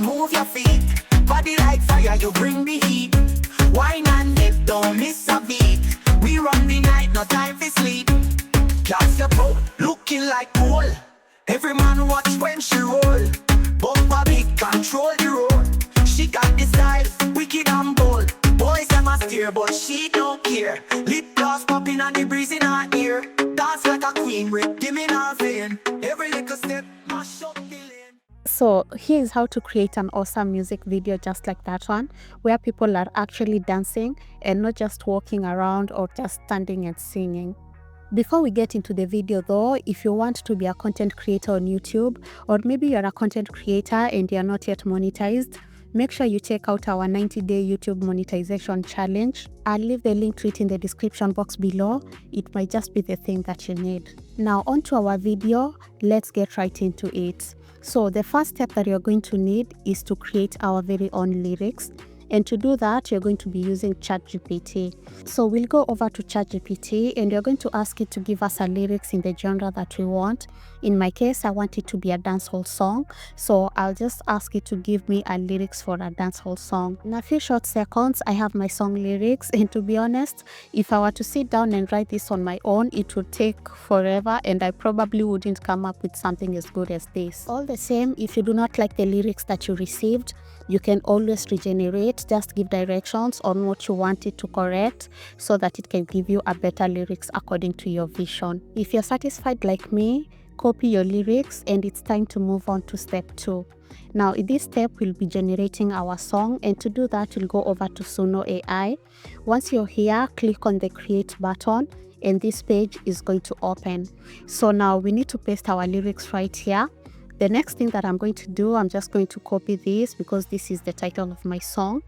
move your feet. Body like fire, you bring the heat. Wine and dip, don't miss a beat. We run the night, no time for sleep. Cast your pole, looking like gold. Every man watch when she roll. Bumper big, control the road. She got the style, wicked and bold. Boys them a steer, but she don't care. Lip gloss popping and the breeze in her ear. Dance like a queen with dim in her vein. Every little step, mash up the lane. So here's how to create an awesome music video just like that one, where people are actually dancing and not just walking around or just standing and singing. Before we get into the video though, if you want to be a content creator on YouTube, or maybe you're a content creator and you're not yet monetized, make sure you check out our 90-day YouTube monetization challenge. I'll leave the link to it in the description box below. It might just be the thing that you need. Now onto our video, let's get right into it. So the first step that you're going to need is to create our very own lyrics. And to do that, you're going to be using ChatGPT. So we'll go over to ChatGPT and you're going to ask it to give us a lyrics in the genre that we want. In my case, I want it to be a dancehall song. So I'll just ask it to give me a lyrics for a dancehall song. In a few short seconds, I have my song lyrics. And to be honest, if I were to sit down and write this on my own, it would take forever and I probably wouldn't come up with something as good as this. All the same, if you do not like the lyrics that you received, you can always regenerate. Just give directions on what you want it to correct so that it can give you a better lyrics according to your vision. If you're satisfied like me, copy your lyrics and it's time to move on to step 2. Now in this step, we'll be generating our song, and to do that, we'll go over to Suno AI. Once you're here, click on the create button and this page is going to open. So now we need to paste our lyrics right here. The next thing that I'm going to do, I'm just going to copy this because this is the title of my song.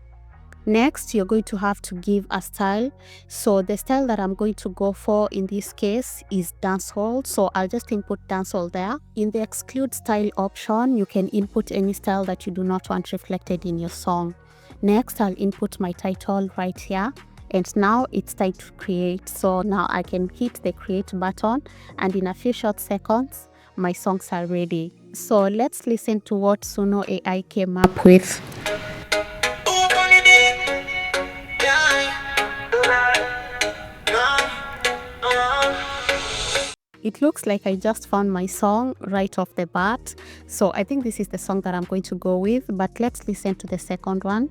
Next, you're going to have to give a style. So the style that I'm going to go for in this case is dancehall. So I'll just input dancehall there. In the exclude style option, you can input any style that you do not want reflected in your song. Next, I'll input my title right here. And now it's time to create. So now I can hit the create button and in a few short seconds, my songs are ready. So let's listen to what Suno AI came up with. It looks like I just found my song right off the bat. So I think this is the song that I'm going to go with, but let's listen to the second one.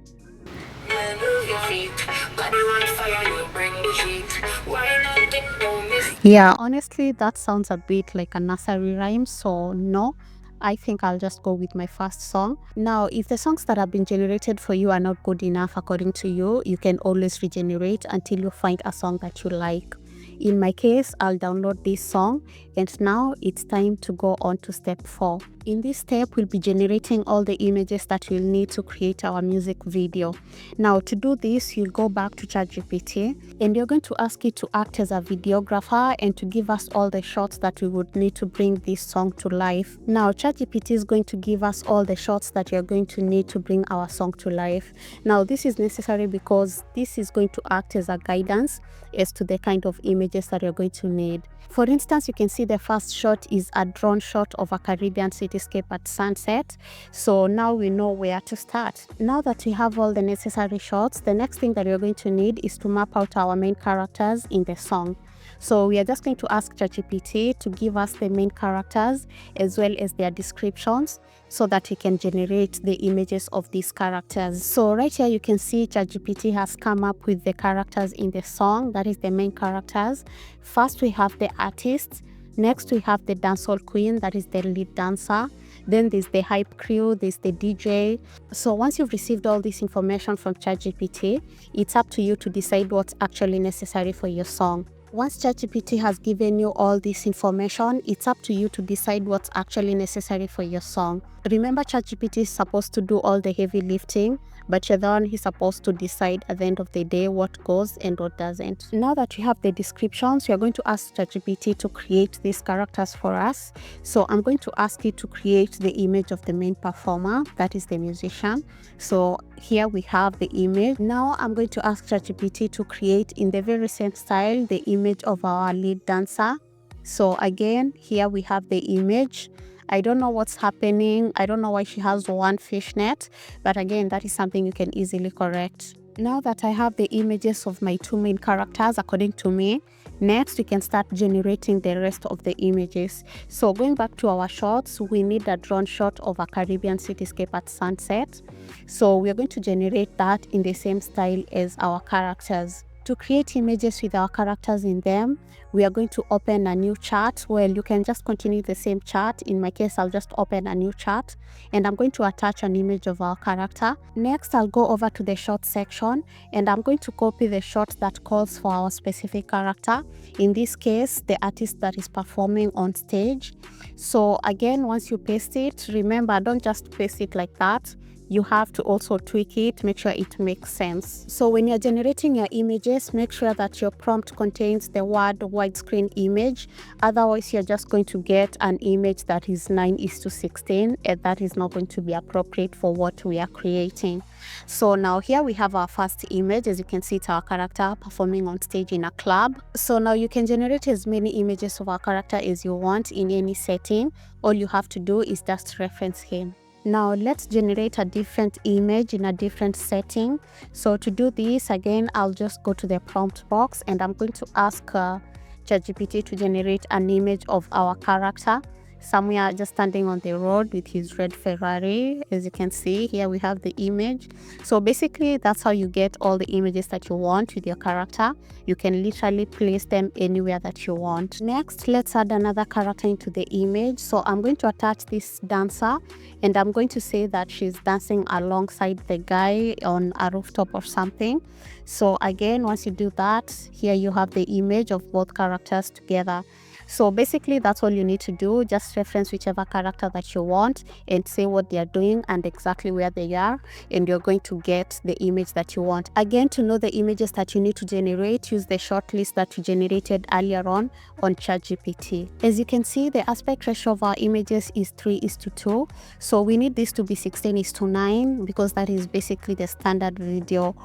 Yeah, honestly, that sounds a bit like a nursery rhyme, so no, I think I'll just go with my first song. Now, if the songs that have been generated for you are not good enough according to you, you can always regenerate until you find a song that you like. In my case, I'll download this song, and now it's time to go on to step 4. In this step, we'll be generating all the images that we'll need to create our music video. Now, to do this, you'll go back to ChatGPT and you're going to ask it to act as a videographer and to give us all the shots that we would need to bring this song to life. Now, ChatGPT is going to give us all the shots that you're going to need to bring our song to life. Now, this is necessary because this is going to act as a guidance as to the kind of images that you're going to need. For instance, you can see the first shot is a drone shot of a Caribbean cityscape at sunset. So now we know where to start. Now that we have all the necessary shots, the next thing that we're going to need is to map out our main characters in the song. So we are just going to ask ChatGPT to give us the main characters as well as their descriptions so that we can generate the images of these characters. So right here you can see ChatGPT has come up with the characters in the song, that is the main characters. First we have the artist, next we have the dancehall queen, that is the lead dancer. Then there's the hype crew, there's the DJ. So once you've received all this information from ChatGPT, it's up to you to decide what's actually necessary for your song. Once ChatGPT has given you all this information, it's up to you to decide what's actually necessary for your song. Remember, ChatGPT is supposed to do all the heavy lifting, but you're the one who's supposed to decide at the end of the day what goes and what doesn't. Now that you have the descriptions, you're going to ask ChatGPT to create these characters for us. So I'm going to ask it to create the image of the main performer, that is the musician. So here we have the image. Now I'm going to ask ChatGPT to create in the very same style the image of our lead dancer. So again, here we have the image. I don't know what's happening. I don't know why she has one fishnet, but again, that is something you can easily correct. Now that I have the images of my two main characters according to me, next we can start generating the rest of the images. So going back to our shots, we need a drone shot of a Caribbean cityscape at sunset. So we are going to generate that in the same style as our characters. To create images with our characters in them, we are going to open a new chart. Well, you can just continue the same chart. In my case, I'll just open a new chart and I'm going to attach an image of our character. Next, I'll go over to the shot section and I'm going to copy the shot that calls for our specific character. In this case, the artist that is performing on stage. So again, once you paste it, remember, don't just paste it like that. You have to also tweak it, make sure it makes sense. So when you're generating your images, make sure that your prompt contains the word widescreen image. Otherwise, you're just going to get an image that is 9:16, and that is not going to be appropriate for what we are creating. So now here we have our first image. As you can see, it's our character performing on stage in a club. So now you can generate as many images of our character as you want in any setting. All you have to do is just reference him. Now let's generate a different image in a different setting. So to do this, again, I'll just go to the prompt box and I'm going to ask ChatGPT to generate an image of our character somewhere just standing on the road with his red Ferrari. As you can see here, we have the image. So basically that's how you get all the images that you want with your character. You can literally place them anywhere that you want. Next, let's add another character into the image. So I'm going to attach this dancer and I'm going to say that she's dancing alongside the guy on a rooftop or something. So again, once you do that, here you have the image of both characters together. So basically that's all you need to do. Just reference whichever character that you want and say what they are doing and exactly where they are, and you're going to get the image that you want. Again, to know the images that you need to generate, use the shortlist that you generated earlier on ChatGPT. As you can see, the aspect ratio of our images is 3:2. So we need this to be 16:9 because that is basically the standard video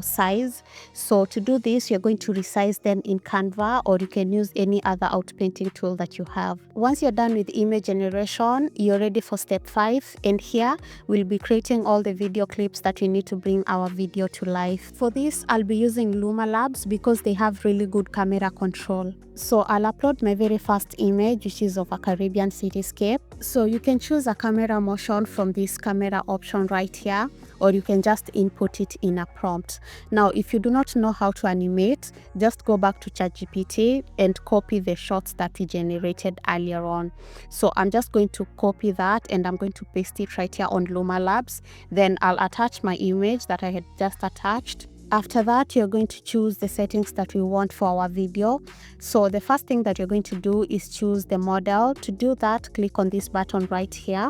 size. So to do this, you're going to resize them in Canva, or you can use any other outpainting tool that you have. Once you're done with image generation, you're ready for step 5, and here we'll be creating all the video clips that we need to bring our video to life. For this, I'll be using Luma Labs because they have really good camera control. So I'll upload my very first image, which is of a Caribbean cityscape. So you can choose a camera motion from this camera option right here, or you can just input it in a prompt. Now, if you do not know how to animate, just go back to ChatGPT and copy the shots that we generated earlier on. So I'm just going to copy that and I'm going to paste it right here on Luma Labs. Then I'll attach my image that I had just attached. After that, you're going to choose the settings that we want for our video. So the first thing that you're going to do is choose the model. To do that, click on this button right here.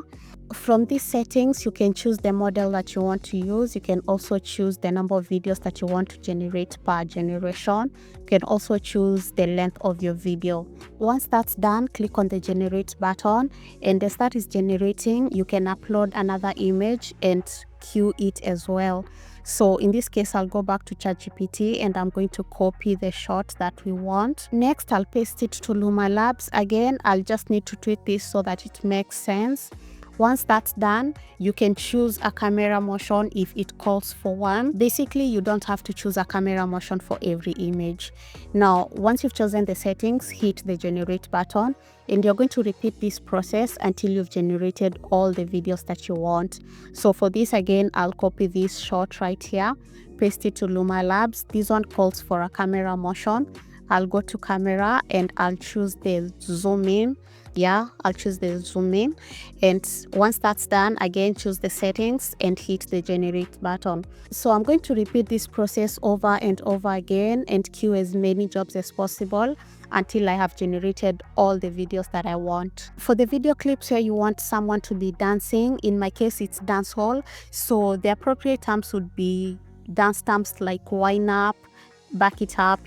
From these settings, you can choose the model that you want to use. You can also choose the number of videos that you want to generate per generation. You can also choose the length of your video. Once that's done, click on the generate button, and as that is generating, you can upload another image and queue it as well. So in this case, I'll go back to ChatGPT and I'm going to copy the shot that we want. Next, I'll paste it to Luma Labs. Again, I'll just need to tweak this so that it makes sense. Once that's done, you can choose a camera motion if it calls for one. Basically, you don't have to choose a camera motion for every image. Now, once you've chosen the settings, hit the generate button, and you're going to repeat this process until you've generated all the videos that you want. So for this, again, I'll copy this shot right here, paste it to Luma Labs. This one calls for a camera motion. I'll go to camera and I'll choose the zoom in. I'll choose the zoom in, and once that's done, again choose the settings and hit the generate button. So I'm going to repeat this process over and over again and queue as many jobs as possible until I have generated all the videos that I want. For the video clips where you want someone to be dancing, in my case it's dancehall, so the appropriate terms would be dance terms like wind up, back it up,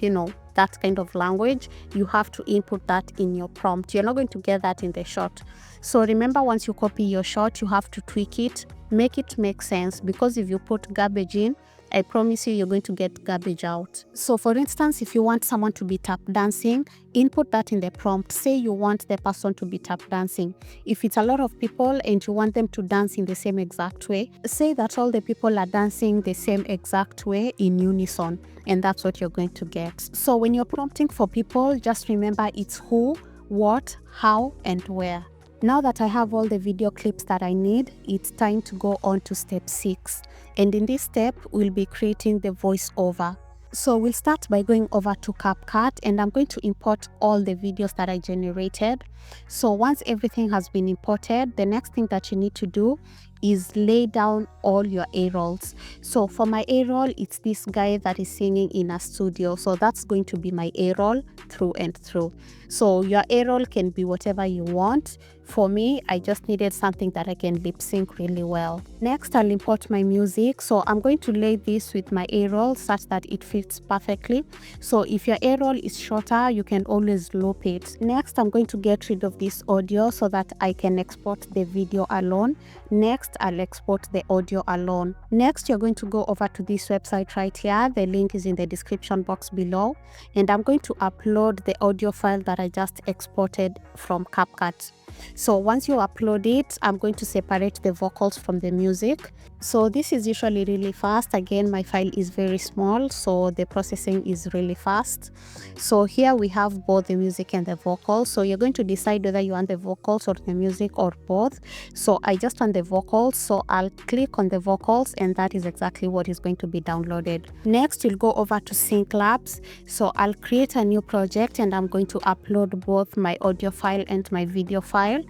that kind of language. You have to input that in your prompt. You're not going to get that in the shot. So remember, once you copy your shot, you have to tweak it, make it make sense, because if you put garbage in, I promise you're going to get garbage out. So for instance, if you want someone to be tap dancing, input that in the prompt. Say you want the person to be tap dancing. If it's a lot of people and you want them to dance in the same exact way, say that all the people are dancing the same exact way in unison, and that's what you're going to get. So when you're prompting for people, just remember it's who, what, how, and where. Now that I have all the video clips that I need, it's time to go on to step 6. And in this step, we'll be creating the voiceover. So we'll start by going over to CapCut, and I'm going to import all the videos that I generated. So once everything has been imported, the next thing that you need to do is lay down all your A-rolls. So for my A-roll, it's this guy that is singing in a studio. So that's going to be my A-roll through and through. So your A-roll can be whatever you want. For me, I just needed something that I can lip sync really well. Next, I'll import my music. So I'm going to lay this with my A-roll such that it fits perfectly. So if your A-roll is shorter, you can always loop it. Next, I'm going to get rid of this audio so that I can export the video alone. Next, I'll export the audio alone. Next, you're going to go over to this website right here. The link is in the description box below. And I'm going to upload the audio file that I just exported from CapCut. So once you upload it, I'm going to separate the vocals from the music. So this is usually really fast. Again, my file is very small, so the processing is really fast. So here we have both the music and the vocals. So you're going to decide whether you want the vocals or the music or both. So I just want the vocals, so I'll click on the vocals, and that is exactly what is going to be downloaded. Next, you'll go over to Sync Labs. So I'll create a new project, and I'm going to upload both my audio file and my video file.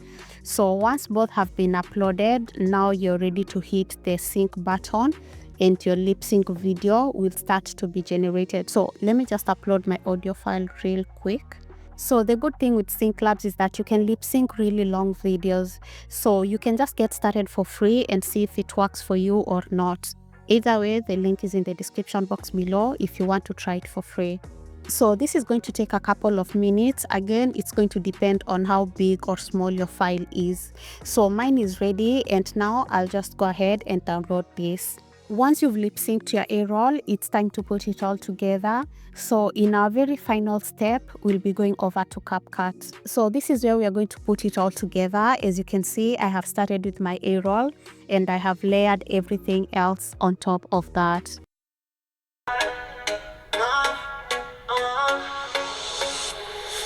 So once both have been uploaded, now you're ready to hit the sync button and your lip sync video will start to be generated. So let me just upload my audio file real quick. So the good thing with Sync Labs is that you can lip sync really long videos. So you can just get started for free and see if it works for you or not. Either way, the link is in the description box below if you want to try it for free. So this is going to take a couple of minutes. Again, it's going to depend on how big or small your file is. So mine is ready, and now I'll just go ahead and download this. Once you've lip synced your A-roll, it's time to put it all together. So in our very final step, we'll be going over to CapCut. So this is where we are going to put it all together. As you can see, I have started with my A-roll and I have layered everything else on top of that.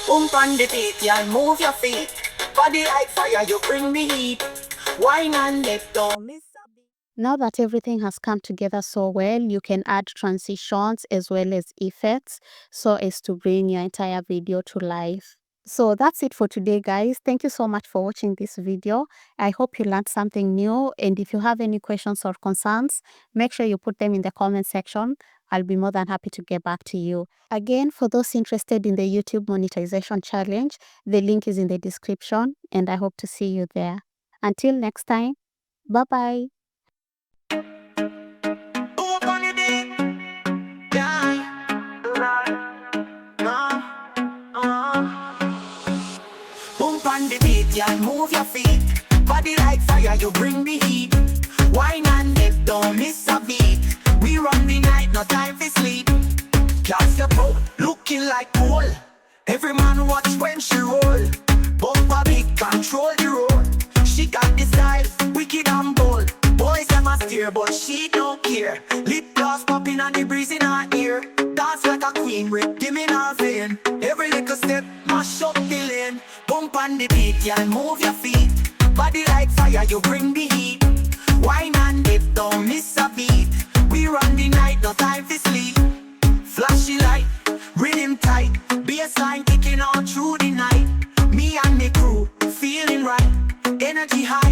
Boom on the beat, yeah, move your feet. Body like fire, you bring me heat. Wine and lip, don't miss a beat. Now that everything has come together so well, you can add transitions as well as effects so as to bring your entire video to life. So that's it for today, guys. Thank you so much for watching this video. I hope you learned something new, and if you have any questions or concerns, make sure you put them in the comment section. I'll be more than happy to get back to you. Again, for those interested in the YouTube monetization challenge, the link is in the description, and I hope to see you there. Until next time, bye-bye. On the beat, yeah, move your feet. Body like fire, you bring me heat. Wine and dip, don't miss a beat. We run the night, no time for sleep. Class your pro, looking like cool. Every man watch when she roll. Bumper big, control the road. She got the style, wicked and bold. Boys them a steer, but she don't care. Lip gloss popping and the breeze in her ear. Dance like a queen, rip dim in her vein. Every little step, mash up the lane. Bump on the beat, yeah, move your feet. Body like fire, you bring the heat. Wine and dip, don't miss a beat. We run the night, no time for sleep. Flashy light, rhythm tight. Bassline kicking all through the night. Me and the crew, feeling right. Energy high.